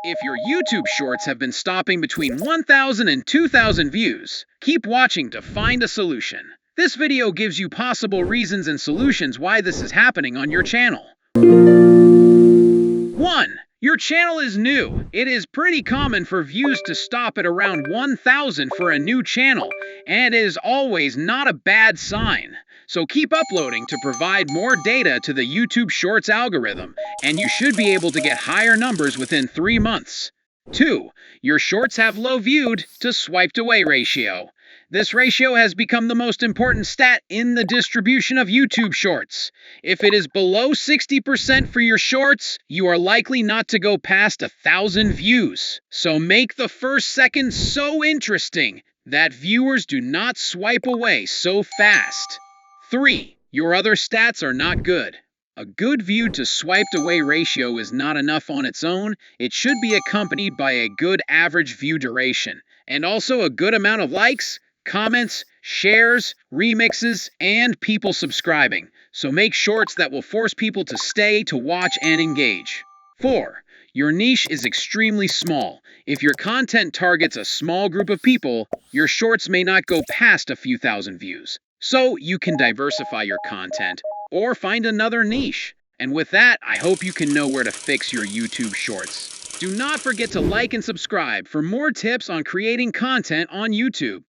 If your YouTube shorts have been stopping between 1,000 and 2,000 views, keep watching to find a solution. This video gives you possible reasons and solutions why this is happening on your channel. 1. Your channel is new. It is pretty common for views to stop at around 1,000 for a new channel, and it is always not a bad sign. So keep uploading to provide more data to the YouTube Shorts algorithm, and you should be able to get higher numbers within 3 months. 2. Your shorts have low viewed to swiped away ratio. This ratio has become the most important stat in the distribution of YouTube Shorts. If it is below 60% for your shorts, you are likely not to go past 1,000 views. So make the first second so interesting that viewers do not swipe away so fast. 3. Your other stats are not good. A good view to swiped away ratio is not enough on its own. It should be accompanied by a good average view duration, and also a good amount of likes, comments, shares, remixes, and people subscribing. So make shorts that will force people to stay to watch and engage. 4. Your niche is extremely small. If your content targets a small group of people, your shorts may not go past a few thousand views. So you can diversify your content or find another niche. And with that, I hope you can know where to fix your YouTube shorts. Do not forget to like and subscribe for more tips on creating content on YouTube.